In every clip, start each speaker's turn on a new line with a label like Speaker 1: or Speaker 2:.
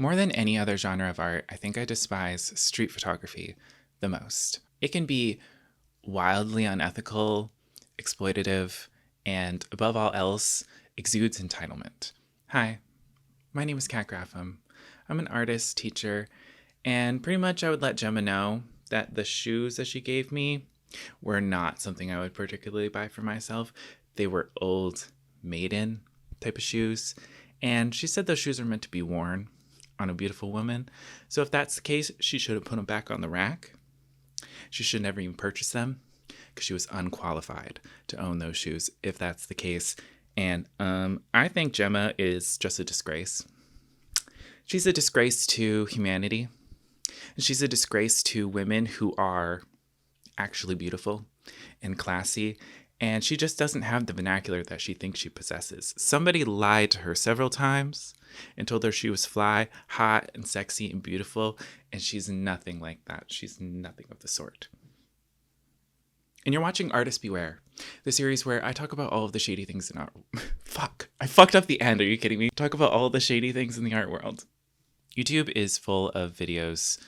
Speaker 1: More than any other genre of art, I think I despise street photography the most. It can be wildly unethical, exploitative, and above all else, exudes entitlement. Hi, my name is catgraffam. I'm an artist, teacher, and pretty much I would let Gemma know that the shoes that she gave me were not something I would particularly buy for myself. They were old maiden type of shoes, and she said those shoes are meant to be worn on a beautiful woman. So if that's the case, she should have put them back on the rack. She should never even purchase them because she was unqualified to own those shoes if that's the case. And I think Gemma is just a disgrace. She's a disgrace to humanity. And she's a disgrace to women who are actually beautiful and classy. And she just doesn't have the vernacular that she thinks she possesses. Somebody lied to her several times and told her she was fly, hot, and sexy and beautiful. And she's nothing like that. She's nothing of the sort. And you're watching Artist Beware, the series where I talk about all of the shady things in art. Fuck. I fucked up the end. Are you kidding me? Talk about all of the shady things in the art world. YouTube is full of videos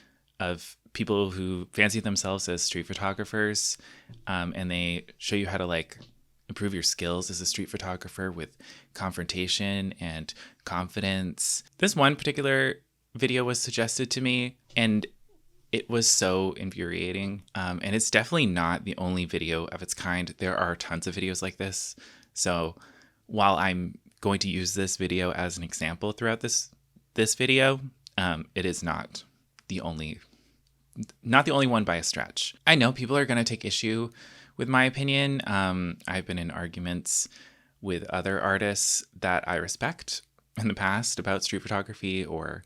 Speaker 1: of people who fancy themselves as street photographers, and they show you how to improve your skills as a street photographer with confrontation and confidence. This one particular video was suggested to me, and it was so infuriating. And it's definitely not the only video of its kind. There are tons of videos like this. So while I'm going to use this video as an example throughout this video, it is not the only one by a stretch. I know people are going to take issue with my opinion. I've been in arguments with other artists that I respect in the past about street photography or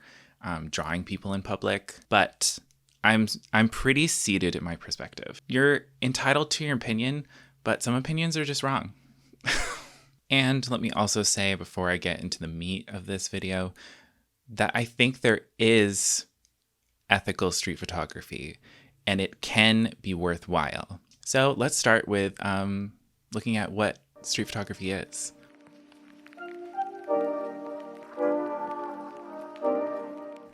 Speaker 1: drawing people in public, but I'm pretty seated in my perspective. You're entitled to your opinion, but some opinions are just wrong. And let me also say, before I get into the meat of this video, that I think there is ethical street photography and it can be worthwhile. So let's start with looking at what street photography is.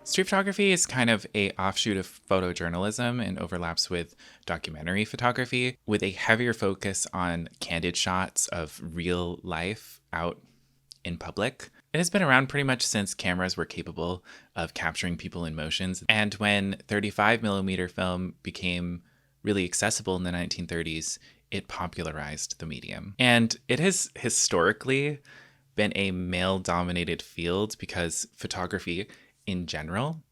Speaker 1: Street photography is kind of an offshoot of photojournalism and overlaps with documentary photography, with a heavier focus on candid shots of real life out in public. It has been around pretty much since cameras were capable of capturing people in motions. And when 35mm film became really accessible in the 1930s, it popularized the medium. And it has historically been a male-dominated field because photography in general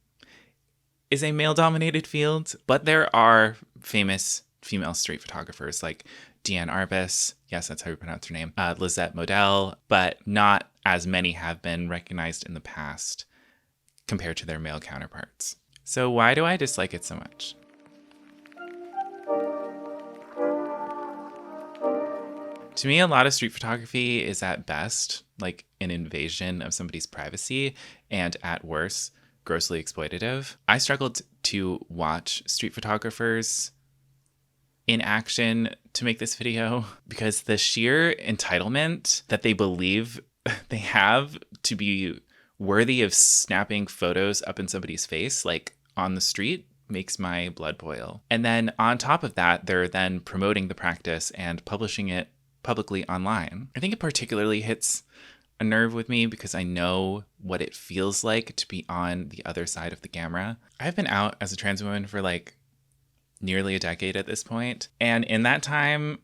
Speaker 1: is a male-dominated field, but there are famous female street photographers like Deanne Arbus, yes, that's how you pronounce her name, Lisette Modell, but not as many have been recognized in the past compared to their male counterparts. So why do I dislike it so much? To me, a lot of street photography is at best like an invasion of somebody's privacy, and at worst, grossly exploitative. I struggled to watch street photographers in action to make this video because the sheer entitlement that they believe they have to be worthy of snapping photos up in somebody's face, like on the street, makes my blood boil. And then on top of that, they're then promoting the practice and publishing it publicly online. I think it particularly hits a nerve with me because I know what it feels like to be on the other side of the camera. I've been out as a trans woman for nearly a decade at this point. And in that time,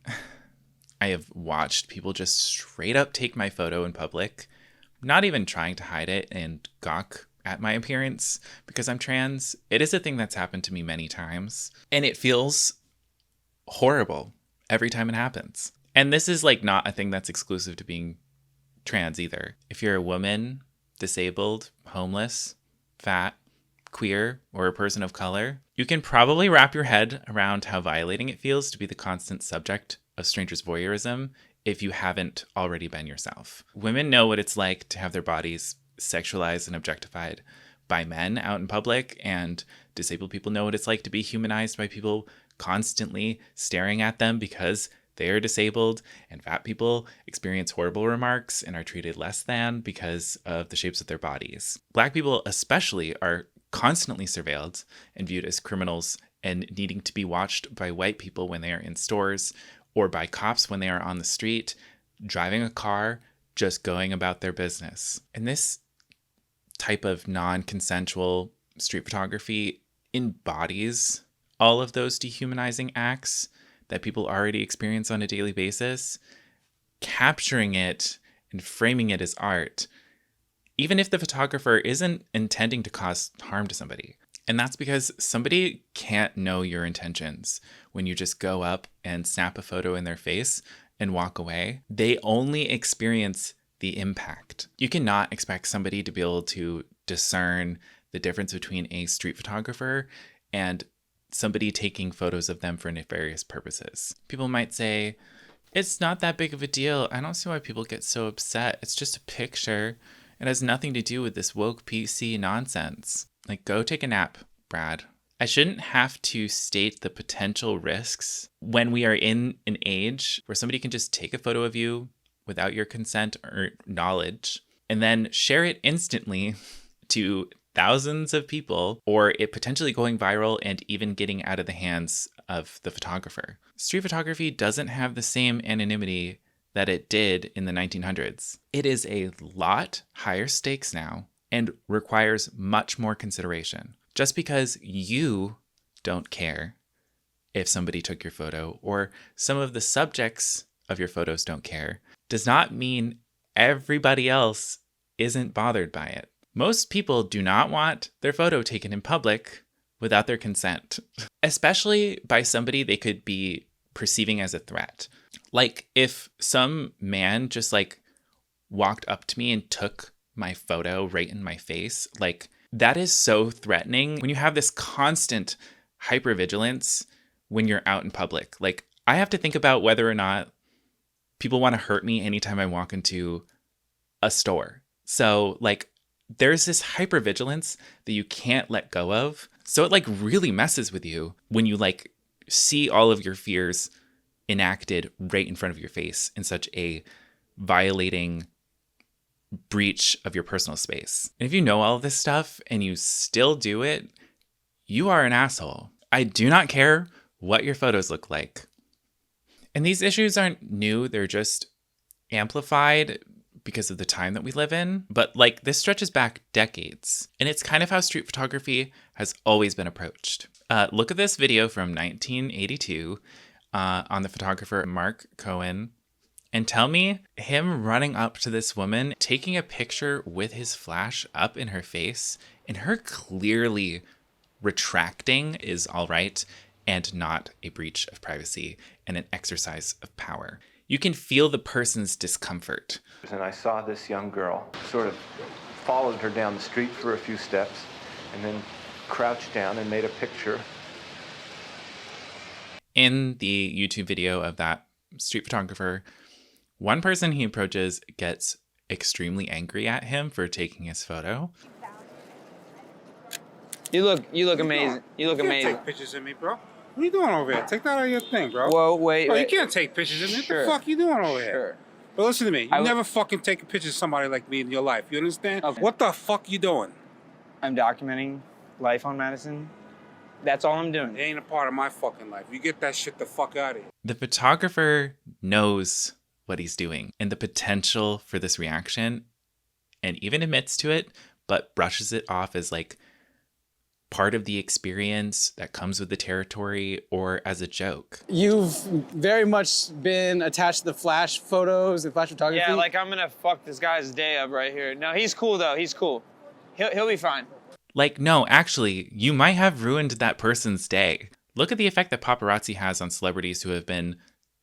Speaker 1: I have watched people just straight up take my photo in public, not even trying to hide it and gawk at my appearance because I'm trans. It is a thing that's happened to me many times, and it feels horrible every time it happens. And this is not a thing that's exclusive to being trans either. If you're a woman, disabled, homeless, fat, queer, or a person of color, you can probably wrap your head around how violating it feels to be the constant subject of strangers' voyeurism if you haven't already been yourself. Women know what it's like to have their bodies sexualized and objectified by men out in public, and disabled people know what it's like to be humanized by people constantly staring at them because they are disabled, and fat people experience horrible remarks and are treated less than because of the shapes of their bodies. Black people especially are constantly surveilled and viewed as criminals and needing to be watched by white people when they are in stores or by cops when they are on the street, driving a car, just going about their business. And this type of non-consensual street photography embodies all of those dehumanizing acts that people already experience on a daily basis, capturing it and framing it as art, even if the photographer isn't intending to cause harm to somebody. And that's because somebody can't know your intentions when you just go up and snap a photo in their face and walk away. They only experience the impact. You cannot expect somebody to be able to discern the difference between a street photographer and somebody taking photos of them for nefarious purposes. People might say, it's not that big of a deal. I don't see why people get so upset. It's just a picture. It has nothing to do with this woke PC nonsense. Like, go take a nap, Brad. I shouldn't have to state the potential risks when we are in an age where somebody can just take a photo of you without your consent or knowledge and then share it instantly to thousands of people, or it potentially going viral and even getting out of the hands of the photographer. Street photography doesn't have the same anonymity that it did in the 1900s. It is a lot higher stakes now and requires much more consideration. Just because you don't care if somebody took your photo or some of the subjects of your photos don't care does not mean everybody else isn't bothered by it. Most people do not want their photo taken in public without their consent, especially by somebody they could be perceiving as a threat. Like if some man just like walked up to me and took my photo right in my face, like that is so threatening when you have this constant hypervigilance when you're out in public. Like I have to think about whether or not people want to hurt me anytime I walk into a store. So like there's this hypervigilance that you can't let go of. So it like really messes with you when you like see all of your fears enacted right in front of your face in such a violating breach of your personal space. And if you know all of this stuff and you still do it, you are an asshole. I do not care what your photos look like. And these issues aren't new, they're just amplified because of the time that we live in. But like this stretches back decades. And it's kind of how street photography has always been approached. Look at this video from 1982 on the photographer Mark Cohen. And tell me him running up to this woman, taking a picture with his flash up in her face, and her clearly retracting is all right and not a breach of privacy and an exercise of power. You can feel the person's discomfort.
Speaker 2: And I saw this young girl, sort of followed her down the street for a few steps, and then crouched down and made a picture.
Speaker 1: In the YouTube video of that street photographer, one person he approaches gets extremely angry at him for taking his photo.
Speaker 3: You look amazing. You look amazing.
Speaker 4: Take pictures of me, bro. What are you doing over here? Take that out of your thing, bro.
Speaker 3: Whoa, wait.
Speaker 4: You can't take pictures of me.
Speaker 3: Sure.
Speaker 4: What the fuck are you doing over here?
Speaker 3: Sure.
Speaker 4: But listen to me. You never fucking take a picture of somebody like me in your life. You understand?
Speaker 3: Okay.
Speaker 4: What the fuck you doing?
Speaker 3: I'm documenting life on Madison. That's all I'm doing.
Speaker 4: It ain't a part of my fucking life. You get that shit the fuck out of here.
Speaker 1: The photographer knows what he's doing and the potential for this reaction and even admits to it, but brushes it off as like part of the experience that comes with the territory or as a joke.
Speaker 5: You've very much been attached to the flash photos and flash photography.
Speaker 3: Yeah, like I'm gonna fuck this guy's day up right here. No, he's cool though. He's cool. He'll be fine.
Speaker 1: Like, no, actually, you might have ruined that person's day. Look at the effect that paparazzi has on celebrities who have been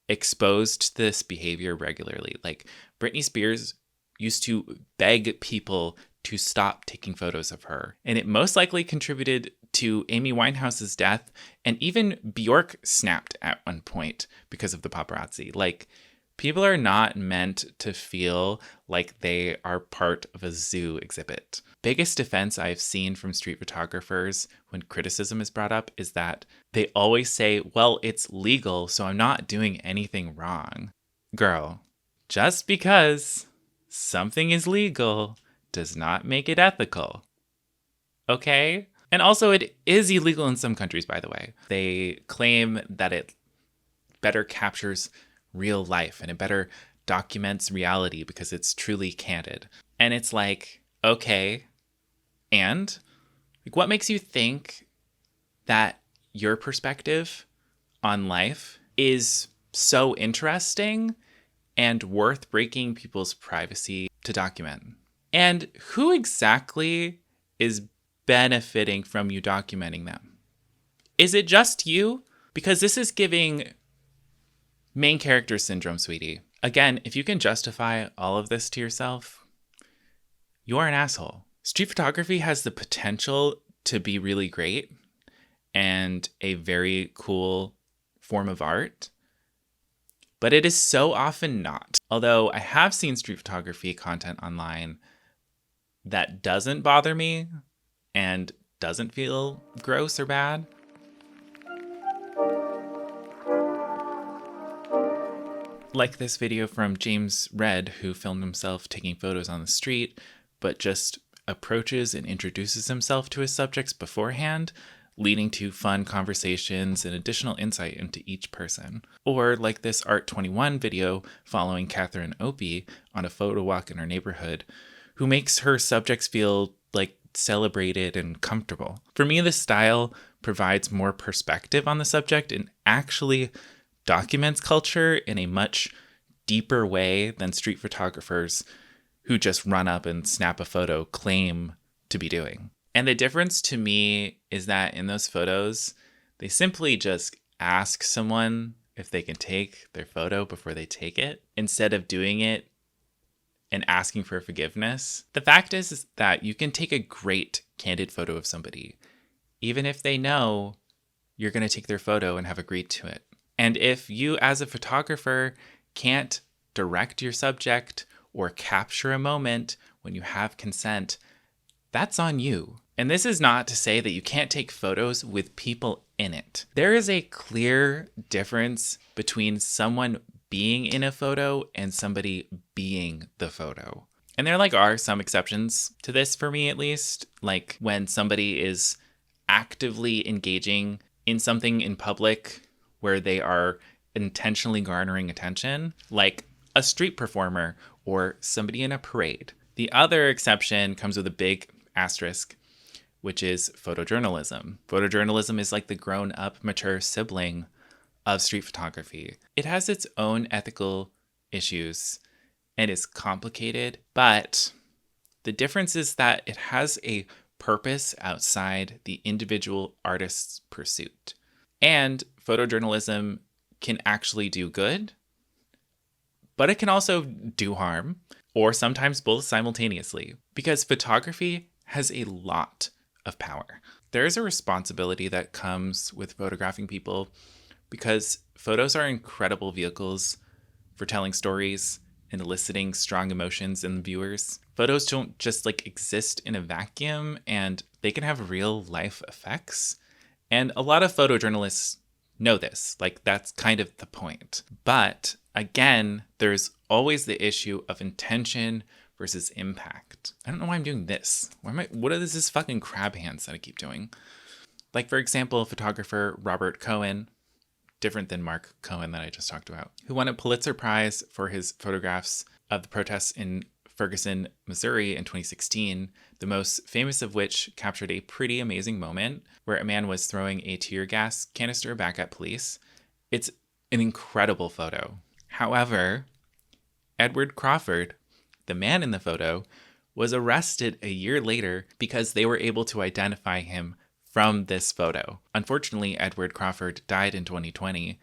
Speaker 1: exposed to this behavior regularly. Like Britney Spears used to beg people to stop taking photos of her. And it most likely contributed to Amy Winehouse's death. And even Bjork snapped at one point because of the paparazzi. Like People are not meant to feel like they are part of a zoo exhibit. Biggest defense I've seen from street photographers when criticism is brought up is that they always say, well, it's legal, so I'm not doing anything wrong. Girl, just because something is legal does not make it ethical. Okay? And also, it is illegal in some countries, by the way. They claim that it better captures real life and it better documents reality because it's truly candid. And it's like, okay, and like, what makes you think that your perspective on life is so interesting and worth breaking people's privacy to document? And who exactly is benefiting from you documenting them? Is it just you? Because this is giving main character syndrome, sweetie. Again, if you can justify all of this to yourself, you're an asshole. Street photography has the potential to be really great and a very cool form of art, but it is so often not. Although I have seen street photography content online that doesn't bother me and doesn't feel gross or bad. Like this video from James Red, who filmed himself taking photos on the street, but just approaches and introduces himself to his subjects beforehand, leading to fun conversations and additional insight into each person. Or like this Art21 video following Catherine Opie on a photo walk in her neighborhood, who makes her subjects feel like celebrated and comfortable. For me, this style provides more perspective on the subject and actually documents culture in a much deeper way than street photographers who just run up and snap a photo claim to be doing. And the difference to me is that in those photos, they simply just ask someone if they can take their photo before they take it, instead of doing it and asking for forgiveness. The fact is that you can take a great candid photo of somebody, even if they know you're going to take their photo and have agreed to it. And if you as a photographer can't direct your subject or capture a moment when you have consent, that's on you. And this is not to say that you can't take photos with people in it. There is a clear difference between someone being in a photo and somebody being the photo. And there are some exceptions to this for me, at least, like when somebody is actively engaging in something in public where they are intentionally garnering attention, like a street performer or somebody in a parade. The other exception comes with a big asterisk, which is photojournalism. Photojournalism is like the grown-up, mature sibling of street photography. It has its own ethical issues and is complicated, but the difference is that it has a purpose outside the individual artist's pursuit. And photojournalism can actually do good, but it can also do harm, or sometimes both simultaneously, because photography has a lot of power. There is a responsibility that comes with photographing people because photos are incredible vehicles for telling stories and eliciting strong emotions in the viewers. Photos don't just exist in a vacuum, and they can have real life effects. And a lot of photojournalists know this, that's kind of the point. But again, there's always the issue of intention versus impact. I don't know why I'm doing this. What is this fucking crab hands that I keep doing? For example, photographer Robert Cohen, different than Mark Cohen that I just talked about, who won a Pulitzer Prize for his photographs of the protests in Ferguson, Missouri in 2016, the most famous of which captured a pretty amazing moment where a man was throwing a tear gas canister back at police. It's an incredible photo. However, Edward Crawford, the man in the photo, was arrested a year later because they were able to identify him from this photo. Unfortunately, Edward Crawford died in 2020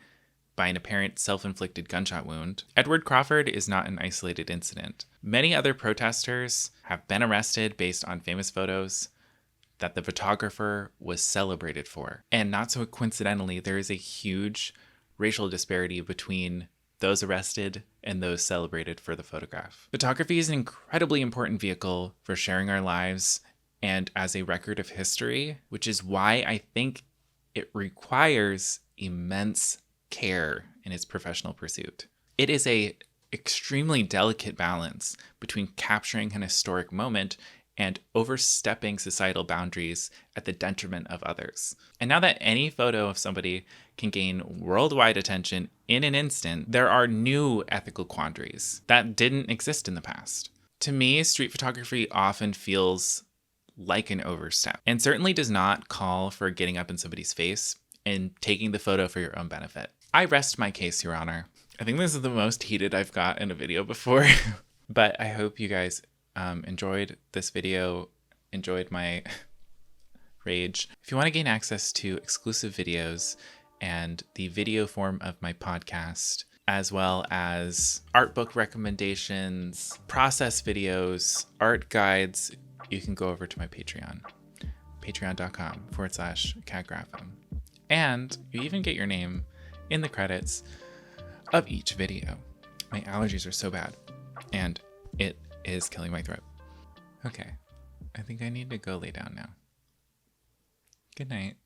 Speaker 1: by an apparent self-inflicted gunshot wound. Edward Crawford is not an isolated incident. Many other protesters have been arrested based on famous photos that the photographer was celebrated for. And not so coincidentally, there is a huge racial disparity between those arrested, and those celebrated for the photograph. Photography is an incredibly important vehicle for sharing our lives and as a record of history, which is why I think it requires immense care in its professional pursuit. It is a extremely delicate balance between capturing an historic moment and overstepping societal boundaries at the detriment of others. And now that any photo of somebody can gain worldwide attention in an instant, there are new ethical quandaries that didn't exist in the past. To me, street photography often feels like an overstep and certainly does not call for getting up in somebody's face and taking the photo for your own benefit. I rest my case, Your Honor. I think this is the most heated I've got in a video before, but I hope you guys enjoyed this video, enjoyed my rage. If you want to gain access to exclusive videos and the video form of my podcast, as well as art book recommendations, process videos, art guides, you can go over to my Patreon, patreon.com/catgraffam. And you even get your name in the credits of each video. My allergies are so bad, and it is killing my throat. Okay, I think I need to go lay down now. Good night.